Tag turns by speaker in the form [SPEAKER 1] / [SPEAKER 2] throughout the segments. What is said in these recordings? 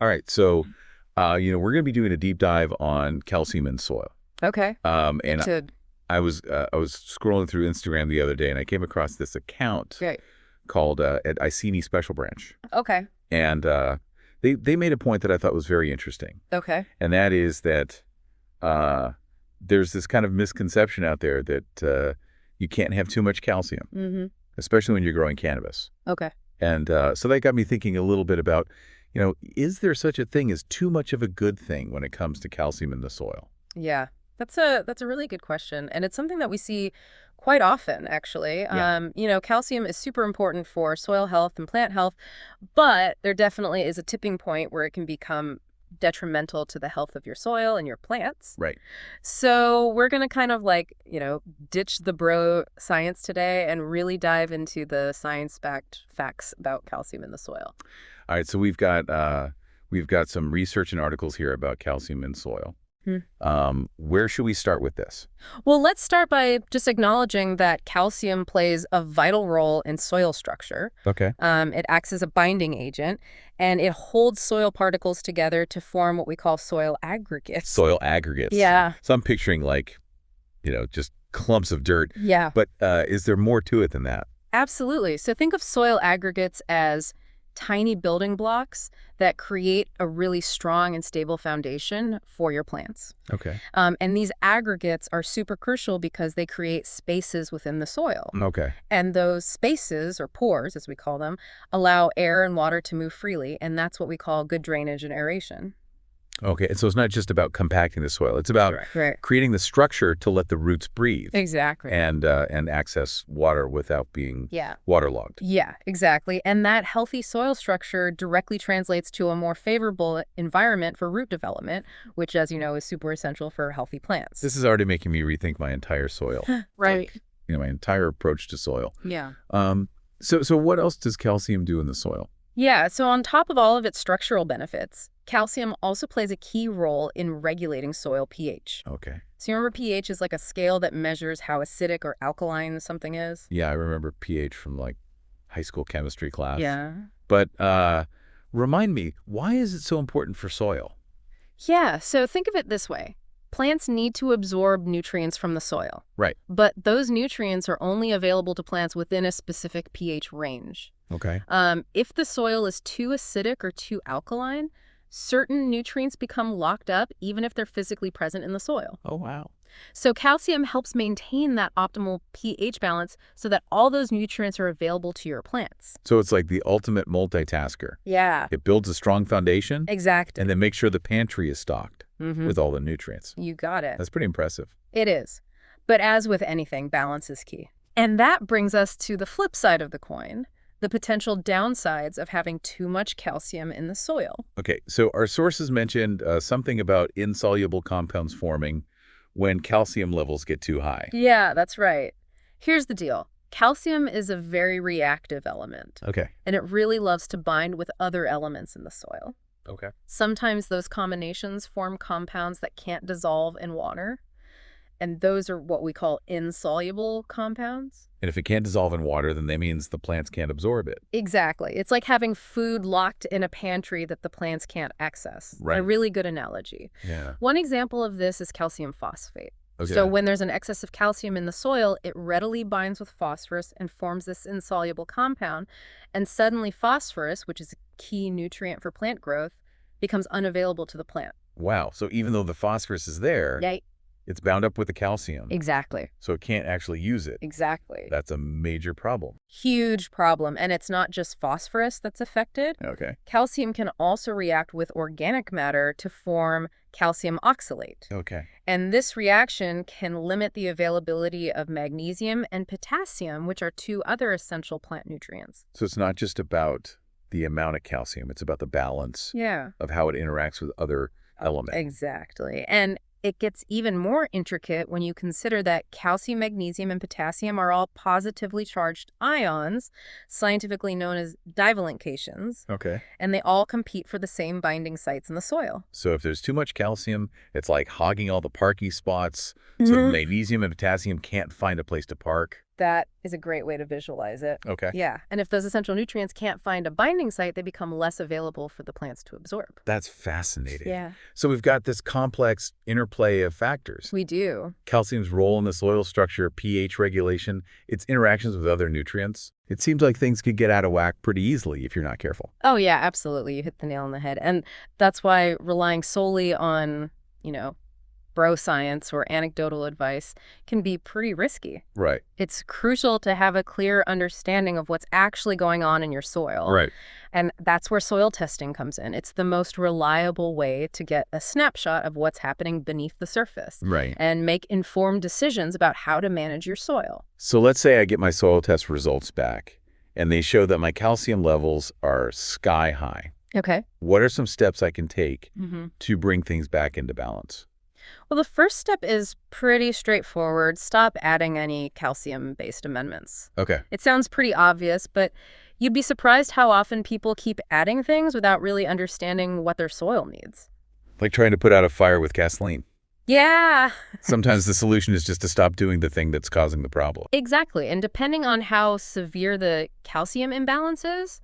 [SPEAKER 1] All right. So, we're going to be doing a deep dive on calcium in soil.
[SPEAKER 2] Okay.
[SPEAKER 1] And
[SPEAKER 2] Noted.
[SPEAKER 1] I was scrolling through Instagram the other day, and I came across this account
[SPEAKER 2] Great.
[SPEAKER 1] called at Iceni Special Branch,
[SPEAKER 2] Okay.
[SPEAKER 1] and they made a point that I thought was very interesting,
[SPEAKER 2] Okay.
[SPEAKER 1] and that is that uh, there's this kind of misconception out there that you can't have too much calcium,
[SPEAKER 2] Mm-hmm.
[SPEAKER 1] especially when you're growing cannabis.
[SPEAKER 2] Okay.
[SPEAKER 1] And so that got me thinking a little bit about, is there such a thing as too much of a good thing when it comes to calcium in the soil?
[SPEAKER 2] Yeah. That's a really good question, and it's something that we see quite often, actually.
[SPEAKER 1] Yeah.
[SPEAKER 2] Calcium is super important for soil health and plant health, but there definitely is a tipping point where it can become detrimental to the health of your soil and your plants.
[SPEAKER 1] Right.
[SPEAKER 2] So we're going to kind of ditch the bro science today and really dive into the science-backed facts about calcium in the soil.
[SPEAKER 1] All right. So we've got some research and articles here about calcium in soil.
[SPEAKER 2] Hmm.
[SPEAKER 1] Where should we start with this?
[SPEAKER 2] Well, let's start by just acknowledging that calcium plays a vital role in soil structure.
[SPEAKER 1] Okay.
[SPEAKER 2] It acts as a binding agent, and it holds soil particles together to form what we call soil aggregates.
[SPEAKER 1] Soil aggregates.
[SPEAKER 2] Yeah.
[SPEAKER 1] So I'm picturing just clumps of dirt.
[SPEAKER 2] Yeah,
[SPEAKER 1] But is there more to it than that?
[SPEAKER 2] absolutely. So think of soil aggregates as tiny building blocks that create a really strong and stable foundation for your plants.
[SPEAKER 1] Okay.
[SPEAKER 2] And these aggregates are super crucial because they create spaces within the soil.
[SPEAKER 1] Okay.
[SPEAKER 2] And those spaces, or pores as we call them, allow air and water to move freely, and that's what we call good drainage and aeration.
[SPEAKER 1] Okay. And so it's not just about compacting the soil. It's about
[SPEAKER 2] Right.
[SPEAKER 1] creating the structure to let the roots breathe
[SPEAKER 2] Exactly.
[SPEAKER 1] and access water without being
[SPEAKER 2] Yeah.
[SPEAKER 1] waterlogged.
[SPEAKER 2] Yeah, exactly. And that healthy soil structure directly translates to a more favorable environment for root development, which, as you know, is super essential for healthy plants.
[SPEAKER 1] This is already making me rethink my entire soil.
[SPEAKER 2] Right.
[SPEAKER 1] My entire approach to soil.
[SPEAKER 2] Yeah.
[SPEAKER 1] So what else does calcium do in the soil?
[SPEAKER 2] Yeah, so on top of all of its structural benefits, calcium also plays a key role in regulating soil pH.
[SPEAKER 1] Okay.
[SPEAKER 2] So you remember pH is like a scale that measures how acidic or alkaline something is?
[SPEAKER 1] Yeah, I remember pH from high school chemistry class.
[SPEAKER 2] Yeah.
[SPEAKER 1] But remind me, why is it so important for soil?
[SPEAKER 2] Yeah, so think of it this way. Plants need to absorb nutrients from the soil,
[SPEAKER 1] Right.
[SPEAKER 2] but those nutrients are only available to plants within a specific pH range.
[SPEAKER 1] Okay.
[SPEAKER 2] If the soil is too acidic or too alkaline, certain nutrients become locked up even if they're physically present in the soil.
[SPEAKER 1] Oh, wow.
[SPEAKER 2] So calcium helps maintain that optimal pH balance so that all those nutrients are available to your plants.
[SPEAKER 1] So it's like the ultimate multitasker.
[SPEAKER 2] Yeah,
[SPEAKER 1] It builds a strong foundation
[SPEAKER 2] exactly.
[SPEAKER 1] and then makes sure the pantry is stocked with all the nutrients.
[SPEAKER 2] You got it.
[SPEAKER 1] That's pretty impressive.
[SPEAKER 2] It is. But as with anything, balance is key. And that brings us to the flip side of the coin, the potential downsides of having too much calcium in the soil.
[SPEAKER 1] Okay, so our sources mentioned something about insoluble compounds forming when calcium levels get too high.
[SPEAKER 2] Yeah, that's right. Here's the deal. Calcium is a very reactive element,
[SPEAKER 1] Okay.
[SPEAKER 2] and it really loves to bind with other elements in the soil.
[SPEAKER 1] Okay.
[SPEAKER 2] Sometimes those combinations form compounds that can't dissolve in water, and those are what we call insoluble compounds.
[SPEAKER 1] And if it can't dissolve in water, then that means the plants can't absorb it.
[SPEAKER 2] Exactly. It's like having food locked in a pantry that the plants can't access.
[SPEAKER 1] Right.
[SPEAKER 2] A really good analogy.
[SPEAKER 1] Yeah.
[SPEAKER 2] One example of this is calcium phosphate.
[SPEAKER 1] Okay.
[SPEAKER 2] So when there's an excess of calcium in the soil, it readily binds with phosphorus and forms this insoluble compound. And suddenly phosphorus, which is a key nutrient for plant growth, becomes unavailable to the plant.
[SPEAKER 1] Wow. So even though the phosphorus is there,
[SPEAKER 2] Yeah,
[SPEAKER 1] it's bound up with the calcium.
[SPEAKER 2] exactly.
[SPEAKER 1] So it can't actually use it.
[SPEAKER 2] Exactly.
[SPEAKER 1] That's a major problem.
[SPEAKER 2] Huge problem. And it's not just phosphorus that's affected.
[SPEAKER 1] Okay.
[SPEAKER 2] Calcium can also react with organic matter to form calcium oxalate.
[SPEAKER 1] Okay.
[SPEAKER 2] And this reaction can limit the availability of magnesium and potassium, which are two other essential plant nutrients.
[SPEAKER 1] So it's not just about the amount of calcium. It's about the balance
[SPEAKER 2] Yeah,
[SPEAKER 1] of how it interacts with other elements.
[SPEAKER 2] exactly. And it gets even more intricate when you consider that calcium, magnesium, and potassium are all positively charged ions, scientifically known as divalent cations,
[SPEAKER 1] Okay.
[SPEAKER 2] and they all compete for the same binding sites in the soil.
[SPEAKER 1] So if there's too much calcium, it's like hogging all the parking spots. So magnesium and potassium can't find a place to park.
[SPEAKER 2] That is a great way to visualize it.
[SPEAKER 1] Okay.
[SPEAKER 2] Yeah, and if those essential nutrients can't find a binding site, they become less available for the plants to absorb.
[SPEAKER 1] That's fascinating.
[SPEAKER 2] Yeah.
[SPEAKER 1] So we've got this complex interplay of factors.
[SPEAKER 2] We do.
[SPEAKER 1] Calcium's role in the soil structure, pH regulation, its interactions with other nutrients. It seems like things could get out of whack pretty easily if you're not careful.
[SPEAKER 2] Oh, yeah, absolutely. You hit the nail on the head. And that's why relying solely on, bro science or anecdotal advice can be pretty risky.
[SPEAKER 1] Right.
[SPEAKER 2] It's crucial to have a clear understanding of what's actually going on in your soil.
[SPEAKER 1] Right.
[SPEAKER 2] And that's where soil testing comes in. It's the most reliable way to get a snapshot of what's happening beneath the surface.
[SPEAKER 1] Right.
[SPEAKER 2] And make informed decisions about how to manage your soil.
[SPEAKER 1] So let's say I get my soil test results back, and they show that my calcium levels are sky high.
[SPEAKER 2] Okay.
[SPEAKER 1] What are some steps I can take to bring things back into balance?
[SPEAKER 2] Well, the first step is pretty straightforward. Stop adding any calcium-based amendments.
[SPEAKER 1] Okay.
[SPEAKER 2] It sounds pretty obvious, but you'd be surprised how often people keep adding things without really understanding what their soil needs.
[SPEAKER 1] Like trying to put out a fire with gasoline.
[SPEAKER 2] Yeah.
[SPEAKER 1] Sometimes the solution is just to stop doing the thing that's causing the problem.
[SPEAKER 2] Exactly. And depending on how severe the calcium imbalance is,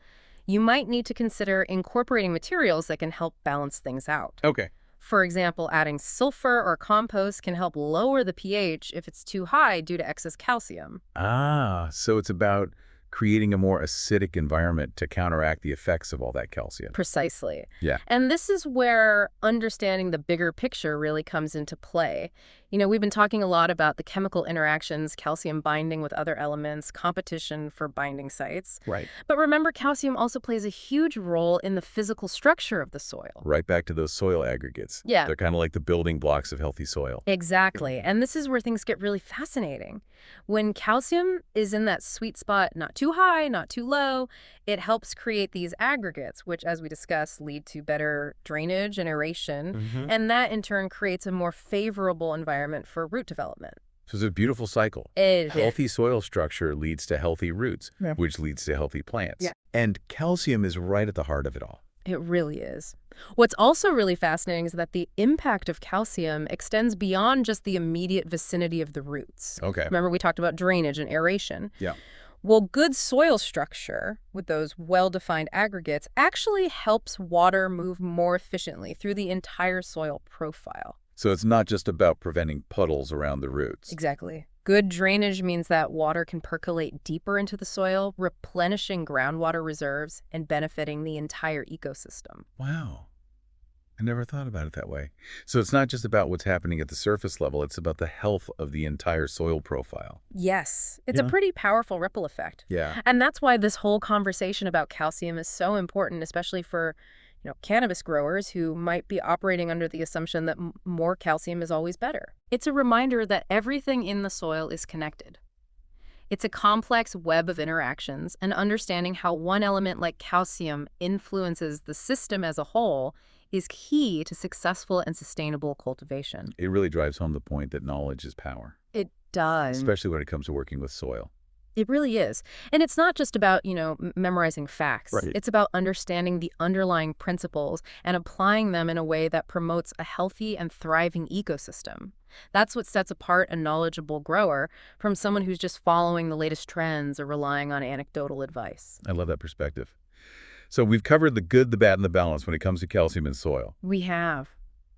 [SPEAKER 2] you might need to consider incorporating materials that can help balance things out.
[SPEAKER 1] Okay.
[SPEAKER 2] For example, adding sulfur or compost can help lower the pH if it's too high due to excess calcium.
[SPEAKER 1] Ah, so it's about creating a more acidic environment to counteract the effects of all that calcium.
[SPEAKER 2] Precisely.
[SPEAKER 1] Yeah.
[SPEAKER 2] And this is where understanding the bigger picture really comes into play. We've been talking a lot about the chemical interactions, calcium binding with other elements, competition for binding sites.
[SPEAKER 1] Right.
[SPEAKER 2] But remember, calcium also plays a huge role in the physical structure of the soil.
[SPEAKER 1] Right back to those soil aggregates.
[SPEAKER 2] Yeah.
[SPEAKER 1] They're kind of like the building blocks of healthy soil.
[SPEAKER 2] Exactly. And this is where things get really fascinating. When calcium is in that sweet spot, not too high, not too low, it helps create these aggregates, which, as we discussed, lead to better drainage and aeration. And that, in turn, creates a more favorable environment for root development.
[SPEAKER 1] So it's a beautiful cycle. Healthy soil structure leads to healthy roots, which leads to healthy plants.
[SPEAKER 2] Yeah.
[SPEAKER 1] And calcium is right at the heart of it all.
[SPEAKER 2] It really is. What's also really fascinating is that the impact of calcium extends beyond just the immediate vicinity of the roots.
[SPEAKER 1] Okay.
[SPEAKER 2] Remember, we talked about drainage and aeration.
[SPEAKER 1] Yeah.
[SPEAKER 2] Well, good soil structure with those well-defined aggregates actually helps water move more efficiently through the entire soil profile.
[SPEAKER 1] So it's not just about preventing puddles around the roots.
[SPEAKER 2] Exactly. Good drainage means that water can percolate deeper into the soil, replenishing groundwater reserves and benefiting the entire ecosystem.
[SPEAKER 1] Wow. I never thought about it that way. So it's not just about what's happening at the surface level, it's about the health of the entire soil profile.
[SPEAKER 2] Yes, it's a pretty powerful ripple effect.
[SPEAKER 1] Yeah.
[SPEAKER 2] And that's why this whole conversation about calcium is so important, especially for cannabis growers who might be operating under the assumption that more calcium is always better. It's a reminder that everything in the soil is connected. It's a complex web of interactions, and understanding how one element like calcium influences the system as a whole is key to successful and sustainable cultivation.
[SPEAKER 1] It really drives home the point that knowledge is power.
[SPEAKER 2] It does.
[SPEAKER 1] Especially when it comes to working with soil.
[SPEAKER 2] It really is. And it's not just about, memorizing facts.
[SPEAKER 1] Right.
[SPEAKER 2] It's about understanding the underlying principles and applying them in a way that promotes a healthy and thriving ecosystem. That's what sets apart a knowledgeable grower from someone who's just following the latest trends or relying on anecdotal advice.
[SPEAKER 1] I love that perspective. So we've covered the good, the bad, and the balance when it comes to calcium in soil.
[SPEAKER 2] We have.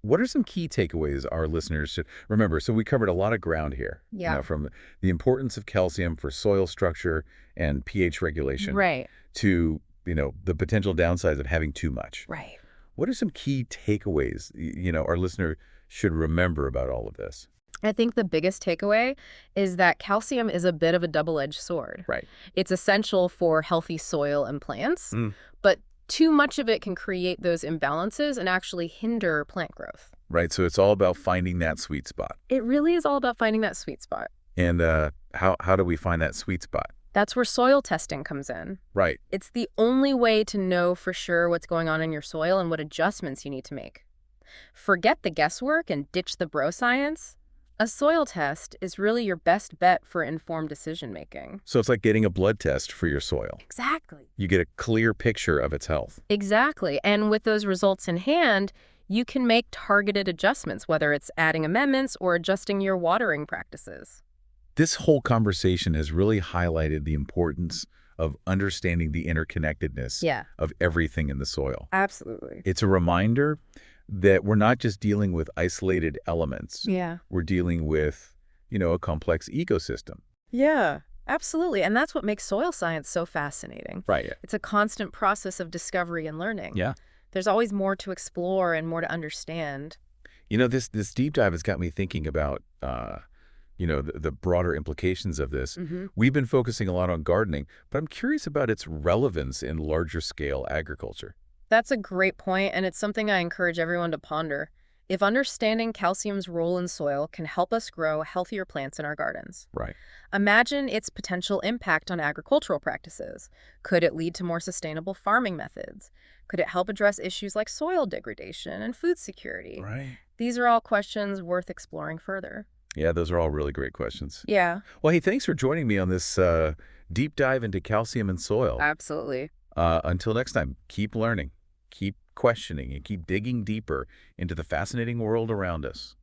[SPEAKER 1] What are some key takeaways our listeners should remember? So we covered a lot of ground here.
[SPEAKER 2] Yeah.
[SPEAKER 1] From the importance of calcium for soil structure and pH regulation.
[SPEAKER 2] Right.
[SPEAKER 1] To, the potential downsides of having too much.
[SPEAKER 2] Right.
[SPEAKER 1] What are some key takeaways, our listener should remember about all of this?
[SPEAKER 2] I think the biggest takeaway is that calcium is a bit of a double-edged sword.
[SPEAKER 1] Right.
[SPEAKER 2] It's essential for healthy soil and plants, but too much of it can create those imbalances and actually hinder plant growth.
[SPEAKER 1] Right. So it's all about finding that sweet spot.
[SPEAKER 2] It really is all about finding that sweet spot.
[SPEAKER 1] And how do we find that sweet spot?
[SPEAKER 2] That's where soil testing comes in.
[SPEAKER 1] Right.
[SPEAKER 2] It's the only way to know for sure what's going on in your soil and what adjustments you need to make. Forget the guesswork and ditch the bro science. A soil test is really your best bet for informed decision-making.
[SPEAKER 1] So it's like getting a blood test for your soil.
[SPEAKER 2] Exactly.
[SPEAKER 1] You get a clear picture of its health.
[SPEAKER 2] Exactly. And with those results in hand, you can make targeted adjustments, whether it's adding amendments or adjusting your watering practices.
[SPEAKER 1] This whole conversation has really highlighted the importance of understanding the interconnectedness
[SPEAKER 2] Yeah,
[SPEAKER 1] of everything in the soil.
[SPEAKER 2] absolutely.
[SPEAKER 1] It's a reminder that we're not just dealing with isolated elements.
[SPEAKER 2] Yeah.
[SPEAKER 1] We're dealing with, a complex ecosystem.
[SPEAKER 2] Yeah, absolutely. And that's what makes soil science so fascinating.
[SPEAKER 1] Right. Yeah.
[SPEAKER 2] It's a constant process of discovery and learning.
[SPEAKER 1] Yeah.
[SPEAKER 2] There's always more to explore and more to understand.
[SPEAKER 1] This deep dive has got me thinking about, the broader implications of this.
[SPEAKER 2] Hmm.
[SPEAKER 1] We've been focusing a lot on gardening, but I'm curious about its relevance in larger scale agriculture.
[SPEAKER 2] That's a great point, and it's something I encourage everyone to ponder. If understanding calcium's role in soil can help us grow healthier plants in our gardens,
[SPEAKER 1] Right.
[SPEAKER 2] imagine its potential impact on agricultural practices. Could it lead to more sustainable farming methods? Could it help address issues like soil degradation and food security?
[SPEAKER 1] Right.
[SPEAKER 2] These are all questions worth exploring further.
[SPEAKER 1] Yeah, those are all really great questions.
[SPEAKER 2] Yeah,
[SPEAKER 1] Well, hey, thanks for joining me on this deep dive into calcium in soil.
[SPEAKER 2] absolutely.
[SPEAKER 1] Until next time, keep learning, keep questioning, and keep digging deeper into the fascinating world around us.